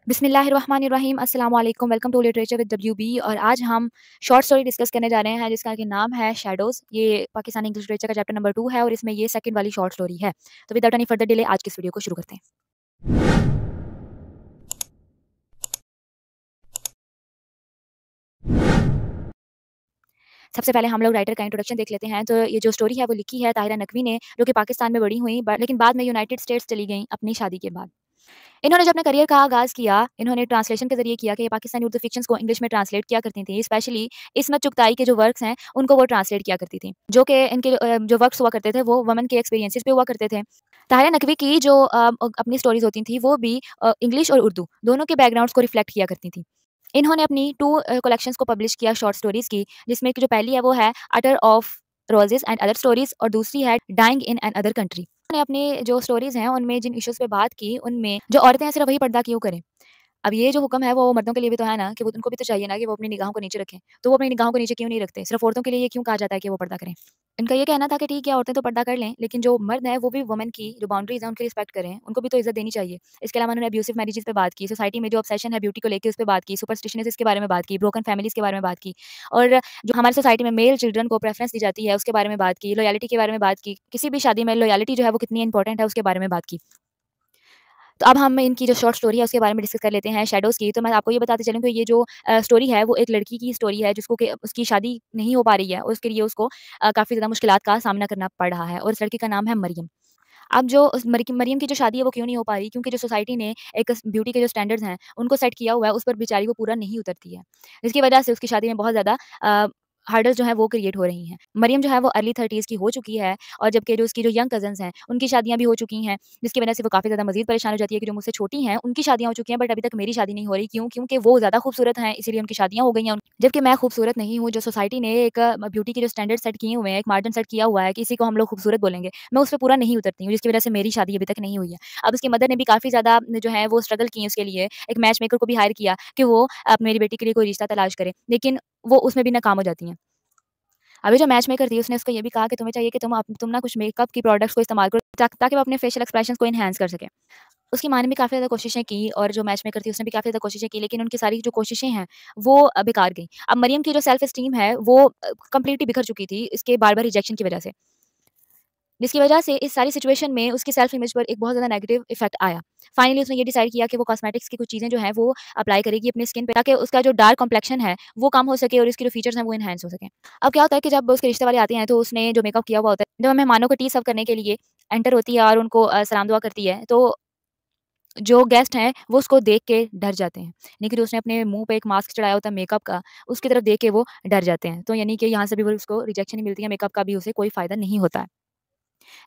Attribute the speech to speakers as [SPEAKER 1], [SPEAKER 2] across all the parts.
[SPEAKER 1] बिस्मिल्लाहिर्रहमानिर्रहीम अस्सलाम वालेकुम welcome to literature with WB और आज हम शॉर्ट स्टोरी डिस्कस करने जा रहे हैं जिसका कि नाम है शैडोज़। ये पाकिस्तानी इंग्लिश लिटरेचर का चैप्टर नंबर 2 है और इसमें ये सेकंड वाली शॉर्ट स्टोरी है। तो विदाउट एनी फर्दर डिले आज की इस वीडियो को शुरू करते हैं। सबसे पहले हम लोग राइटर का इंट्रोडक्शन देख लेते हैं। तो ये जो स्टोरी है वो लिखी है ताहिरा नकवी ने, जो कि पाकिस्तान में बड़ी हुई लेकिन बाद में यूनाइटेड स्टेट्स चली गईं अपनी शादी के बाद। इन्होंने जब अपने करियर का आगाज़ किया, इन्होंने ट्रांसलेशन के ज़रिए किया कि ये पाकिस्तानी उर्दू फ़िक्शंस को इंग्लिश में ट्रांसलेट किया करती थी। स्पेशली इस्मत चुगताई के जो वर्क्स हैं, उनको वो ट्रांसलेट किया करती थी। जो कि इनके जो वर्क्स हुआ करते थे, वो वुमेन के एक्सपीरियंसेस पे हुआ करते थे। ताहिरा नकवी की जो अपनी स्टोरीज़ होती थी, वो भी इंग्लिश और उर्दू दोनों के बैकग्राउंड्स को रिफ्लेक्ट किया करती थी। इन्होंने अपनी 2 कलेक्शंस को पब्लिश किया शॉर्ट स्टोरीज़ की, जिसमें कि जो पहली है वो है attar of roses and other stories और दूसरी है dying in another country. उन्होंने अपनी जो स्टोरीज़ हैं, उनमें जिन इश्यूज़ पे बात की, उनमें जो औरतें हैं सिर्फ़ वही पर्दा क्यों करें? अब ये जो हुक्म है वो मर्दों के लिए भी तो है ना कि वो उनको भी तो चाहिए ना कि वो अपनी निगाहों को नीचे रखें। तो वो अपनी निगाहों को नीचे क्यों नहीं रखते? सिर्फ़ औरतों के लिए ये क्यों कहा जाता है कि वो पर्दा करें? इनका ये कहना था कि ठीक है औरतें तो पर्दा कर लें, लेकिन जो मर्द हैं वो भी वुमेन की जो बाउंड्रीज़ हैं उनकी रिस्पेक्ट करें, उनको भी तो इज़्ज़त देनी चाहिए। इसके अलावा उन्होंने अब्यूसिव मैरिजेज़ पे बात की, सोसाइटी में जो ऑब्सेशन है ब्यूटी को लेके उस पे बात की, सुपरस्टिशनेस के बारे में बात की, ब्रोकन फैमिलीज़ के बारे में बात की और जो हमारी सोसाइटी में मेल चिल्ड्रन को प्रेफ़रेंस दी जाती है उसके बारे में बात की, लॉयल्टी के बारे में बात की, किसी भी शादी में लॉयल्टी जो है वो कितनी इंपॉर्टेंट है उसके बारे में बात की। तो अब हम इनकी जो शॉर्ट स्टोरी है उसके बारे में डिस्कस कर लेते हैं शैडोज़ की। तो मैं आपको ये बताते चलूँ कि ये जो स्टोरी है वो एक लड़की की स्टोरी है जिसको कि उसकी शादी नहीं हो पा रही है और उसके लिए उसको काफ़ी ज़्यादा मुश्किलात का सामना करना पड़ रहा है और उस लड़की का नाम है मरियम। अब जो उस मरियम की जो शादी है वो क्यों नहीं हो पा रही? क्योंकि जो सोसाइटी ने एक ब्यूटी के जो स्टैंडर्ड्स हैं उनको सेट किया हुआ है उस पर बेचारी वो पूरा नहीं उतरती है। जिसकी वजह से उसकी शादी में बहुत ज़्यादा हर्डल्स जो हैं वो क्रिएट हो रही हैं। मरियम जो है वो अर्ली 30s की हो चुकी है और जबकि जो उसकी जो यंग कज़िन्स हैं उनकी शादियाँ भी हो चुकी हैं, जिसकी वजह से वो काफ़ी ज़्यादा मज़ीद परेशान हो जाती है कि जो मुझसे छोटी हैं उनकी शादियाँ हो चुकी हैं बट अभी तक मेरी शादी नहीं हो रही। क्यों? क्योंकि वो ज़्यादा खूबसूरत हैं इसीलिए उनकी शादियाँ हो गई हैं। जबकि मैं खूबसूरत नहीं हूँ, जो सोसाइटी ने एक ब्यूटी के जो स्टैंडर्ड सेट किए हुए हैं, एक मार्जिन सेट किया हुआ है कि इसी को हम लोग खूबसूरत बोलेंगे, मैं उस पे पूरा नहीं उतरती हूँ, जिसकी वजह से मेरी शादी अभी तक नहीं हुई है। अब उसकी मदर ने भी काफ़ी ज़्यादा जो है वो स्ट्रगल की उसके लिए, एक मैच मेकर को भी हायर किया कि वो मेरी बेटी के लिए कोई रिश्ता तलाश करे, लेकिन वो उसमें भी नाकाम हो जाती हैं। अभी जो मैच मेकर थी उसने उसको ये भी कहा कि तुम्हें चाहिए कि तुम ना कुछ मेकअप की प्रोडक्ट्स को इस्तेमाल करो ताकि वो अपने फेशियल एक्सप्रेशंस को एनहांस कर सके। उसकी माँ ने भी काफ़ी ज़्यादा कोशिशें की और जो मैच मेकर थी उसने भी काफ़ी ज़्यादा कोशिशें की, लेकिन उनकी सारी जो कोशिशें हैं वो बेकार गईं। अब मरियम की जो सेल्फ एस्टीम है वो कंप्लीटली बिखर चुकी थी इसके बार-बार रिजेक्शन की वजह से। जिसकी वजह से इस सारी सिचुएशन में उसकी सेल्फ इमेज पर एक बहुत ज़्यादा नेगेटिव इफ़ेक्ट आया। फाइनली उसने ये डिसाइड किया कि वो कॉस्मेटिक्स की कुछ चीज़ें जो हैं वो अप्लाई करेगी अपनी स्किन पे ताकि उसका जो डार्क कॉम्प्लेक्शन है वो कम हो सके और इसके जो फीचर्स हैं वो एनहांस हो सकें। अब क्या होता है कि जब उसके रिश्ते वाले आते हैं तो उसने जो मेकअप किया हुआ होता है, जब मेहमानों को टी सर्व करने के लिए एंटर होती है और उनको सलाम दुआ करती है, तो जो गेस्ट हैं वो उसको देख के डर जाते हैं। लेकिन जो उसने अपने मुँह पे एक मास्क चढ़ाया होता है मेकअप का, उसकी तरफ देख के वो डर जाते हैं। तो यानी कि यहाँ से भी वो उसको रिजेक्शन ही मिलती है, मेकअप का भी उसे कोई फ़ायदा नहीं होता है।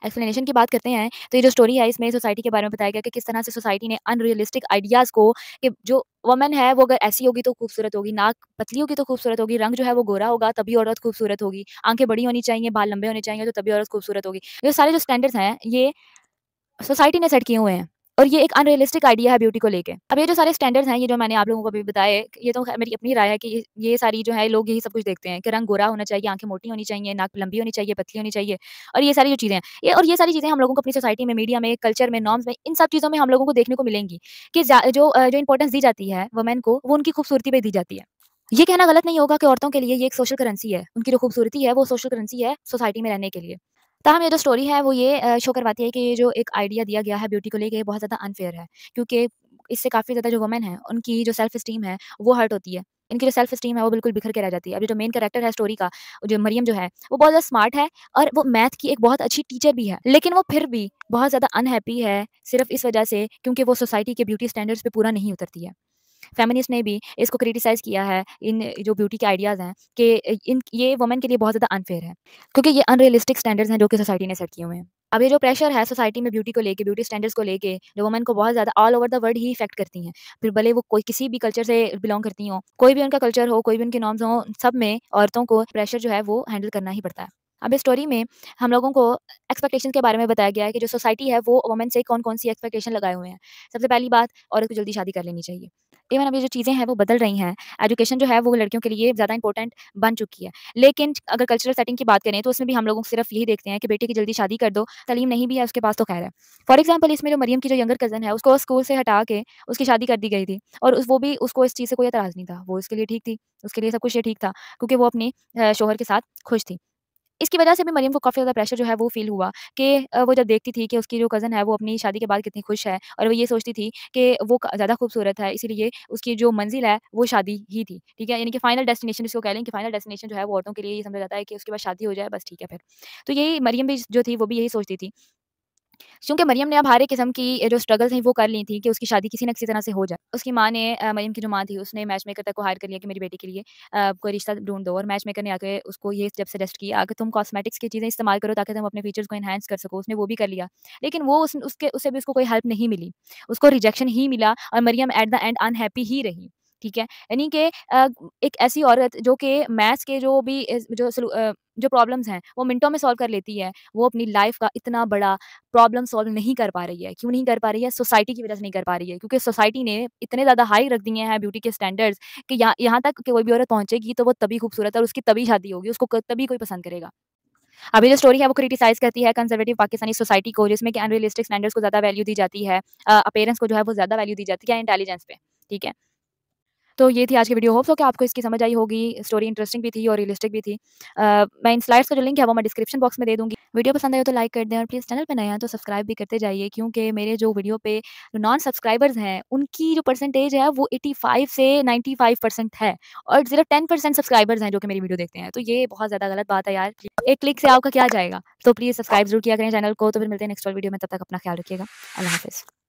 [SPEAKER 1] एक्सप्लेनेशन की बात करते हैं, तो ये जो स्टोरी है इसमें सोसाइटी के बारे में बताया गया कि किस तरह से सोसाइटी ने अनरियलिस्टिक आइडियाज़ को कि जो वुमन है वो अगर ऐसी होगी तो खूबसूरत होगी, नाक पतली होगी तो खूबसूरत होगी, रंग जो है वो गोरा होगा तभी औरत खूबसूरत होगी, आँखें बड़ी होनी चाहिए, बाल लंबे होने चाहिए तो तभी औरत खूबसूरत होगी। ये सारे जो स्टैंडर्ड्स हैं ये सोसाइटी ने सेट किए हुए हैं और ये एक अनरियलिस्टिक आइडिया है ब्यूटी को लेके। अब ये जो सारे स्टैंडर्ड्स हैं, ये जो मैंने आप लोगों को अभी बताए, ये तो मेरी अपनी राय है कि ये सारी जो है लोग यही सब कुछ देखते हैं कि रंग गोरा होना चाहिए, आँखें मोटी होनी चाहिए, नाक लंबी होनी चाहिए, पतली होनी चाहिए और ये सारी जो चीज़ें हैं, ये सारी चीज़ें हम लोगों को अपनी सोसाइटी में, मीडिया में, कल्चर में, नॉर्म्स में, इन सब चीज़ों में हम लोगों को देखने को मिलेंगी कि जो इम्पोर्टेंस दी जाती है वुमेन को, वो उनकी खूबसूरती पे दी जाती है। ये कहना गलत नहीं होगा कि औरतों के लिए ये एक सोशल करेंसी है। उनकी जो खूबसूरती है वो सोशल करेंसी है सोसाइटी में रहने के लिए। ताहम ये जो स्टोरी है वो ये शो करवाती है कि ये जो एक आइडिया दिया गया है ब्यूटी को लेके ये बहुत ज़्यादा अनफेयर है। क्योंकि इससे काफ़ी ज़्यादा जो वुमेन है उनकी जो सेल्फ एस्टीम है वो हर्ट होती है। इनकी जो सेल्फ एस्टीम है वो बिल्कुल बिखर के रह जाती है। अब ये जो मेन कैरेक्टर है स्टोरी का, जो मरियम जो है वो बहुत ज़्यादा स्मार्ट है और वो मैथ की एक बहुत अच्छी टीचर भी है। लेकिन वो फिर भी बहुत ज़्यादा अनहैप्पी है सिर्फ़ इस वज़ह से क्योंकि वो सोसाइटी के ब्यूटी स्टैंडर्ड्स पे पूरा नहीं उतरती है। फेमिनिस्ट ने भी इसको क्रिटिसाइज़ किया है, इन जो ब्यूटी के आइडियाज़ हैं कि इन ये वुमेन के लिए बहुत ज़्यादा अनफेयर है, क्योंकि ये अनरियलिस्टिक स्टैंडर्ड्स हैं जो कि सोसाइटी ने सेट किए हुए हैं। अब ये जो प्रेशर है सोसाइटी में ब्यूटी को लेके, ब्यूटी स्टैंडर्ड्स को लेके, जो वुमेन को बहुत ज़्यादा all over the world he effect करती हैं। फिर भले वो कोई किसी भी कल्चर से बिलॉन्ग करती हों, कोई भी उनका कल्चर हो, कोई भी उनकी नॉर्म्स हों, सब में औरतों को प्रेशर जो है वो हैंडल करना ही पड़ता है। अब इस स्टोरी में हम लोगों को एक्सपेक्टेशंस के बारे में बताया गया है कि जो सोसाइटी है वो वुमेन से कौन-कौन सी एक्सपेक्टेशन लगाए हुए हैं। सबसे पहली बात, औरत को जल्दी शादी कर लेनी चाहिए। इवन अब ये जो चीज़ें हैं वो बदल रही हैं। एजुकेशन जो है वो लड़कियों के लिए ज़्यादा इम्पोर्टेंट बन चुकी है। लेकिन अगर कल्चरल सेटिंग की बात करें तो उसमें भी हम लोग सिर्फ़ यही देखते हैं कि बेटे की जल्दी शादी कर दो, तालीम नहीं भी है उसके पास तो ख़ैर है। फॉर एग्ज़ाम्पल इसमें जो मरियम की जो यंगर कज़िन है उसको स्कूल से हटा के उसकी शादी कर दी गई थी और वो भी उसको इस चीज़ से कोई एतराज़ नहीं था। वो इसके लिए ठीक थी, उसके लिए सब कुछ ये ठीक था क्योंकि वो अपने शौहर के साथ खुश थी। इसकी वजह से भी मरियम को काफ़ी ज़्यादा प्रेशर जो है वो फ़ील हुआ कि वो जब देखती थी कि उसकी जो कज़िन है वो अपनी शादी के बाद कितनी खुश है और वो ये सोचती थी कि वो क ज़्यादा खूबसूरत है, इसीलिए उसकी जो मंज़िल है वो शादी ही थी, ठीक है? यानी कि फाइनल डेस्टिनेशन जिसको कह लें कि फाइनल डेस्टिनेशन जो है वो औरतों के लिए ये समझा जाता है कि उसके बाद शादी हो जाए बस ठीक है फिर। तो यही मरियम भी जो थी वो भी यही सोचती थी। क्योंकि मरियम ने अब हर एक किस्म की जो स्ट्रगल थी वो कर ली थी कि उसकी शादी किसी न किसी तरह से हो जाए। उसकी माँ ने मरियम की जो माँ थी उसने मैचमेकर तक को हायर कर लिया कि मेरी बेटी के लिए कोई रिश्ता ढूँढ दो और मैचमेकर ने आके उसको ये जब सजेस्ट किया कि तुम कॉस्मेटिक्स की चीज़ें इस्तेमाल करो ताकि तुम अपने फीचर्स को एनहांस कर सको। उसने वो भी कर लिया। लेकिन वो उससे भी उसको कोई हेल्प नहीं मिली। उसको रिजेक्शन ही मिला और Mariam at the end unhappy ही रही। ठीक है? यानी कि एक ऐसी औरत जो कि मैथ्स के जो भी जो प्रॉब्लम्स हैं वो मिनटों में सॉल्व कर लेती है, वो अपनी लाइफ़ का इतना बड़ा प्रॉब्लम सॉल्व नहीं कर पा रही है। क्यों नहीं कर पा रही है? सोसाइटी की वज़ह से नहीं कर पा रही है क्योंकि सोसाइटी ने इतने ज़्यादा हाई रख दिए हैं ब्यूटी के स्टैंडर्ड्स कि यहाँ यहाँ तक कि कोई भी औरत पहुँचेगी तो वो तभी खूबसूरत है और उसकी तभी शादी होगी, उसको तभी कोई पसंद करेगा। अभी जो स्टोरी है वो क्रिटिसाइज़ करती है कंज़र्वेटिव पाकिस्तानी सोसाइटी को जिसमें कि अनरियलिस्टिक स्टैंडर्ड्स को ज़्यादा वैल्यू दी जाती है। अपीयरेंस को जो है वो ज़्यादा वैल्यू दी जाती है इंटेलिजेंस पे, ठीक है? तो ये थी आज की वीडियो, होप सो कि आपको इसकी समझ आई होगी। स्टोरी इंटरेस्टिंग भी थी और रियलिस्टिक भी थी। मैं इन स्लाइड्स का जो लिंक है वो मैं डिस्क्रिप्शन बॉक्स में दे दूँगी। वीडियो पसंद आए हो तो लाइक कर दें और प्लीज़ चैनल पे नए हैं तो सब्सक्राइब भी करते जाइए क्योंकि मेरे जो वीडियो पे जो नॉन सब्सक्राइबर्स हैं, उनकी जो परसेंटेज है वो 85 से 95% है और सिर्फ 10% सब्सक्राइबर्स हैं जो कि मेरी वीडियो देखते हैं। तो ये बहुत ज़्यादा गलत बात है यार। एक क्लिक से आपका क्या जाएगा? तो प्लीज़ सब्सक्राइब ज़रूर किया करें चैनल को। तो फिर मिलते हैं नेक्स्ट वीडियो में, तब तक अपना ख्याल रखिएगा। अल्लाह हाफ़िज़।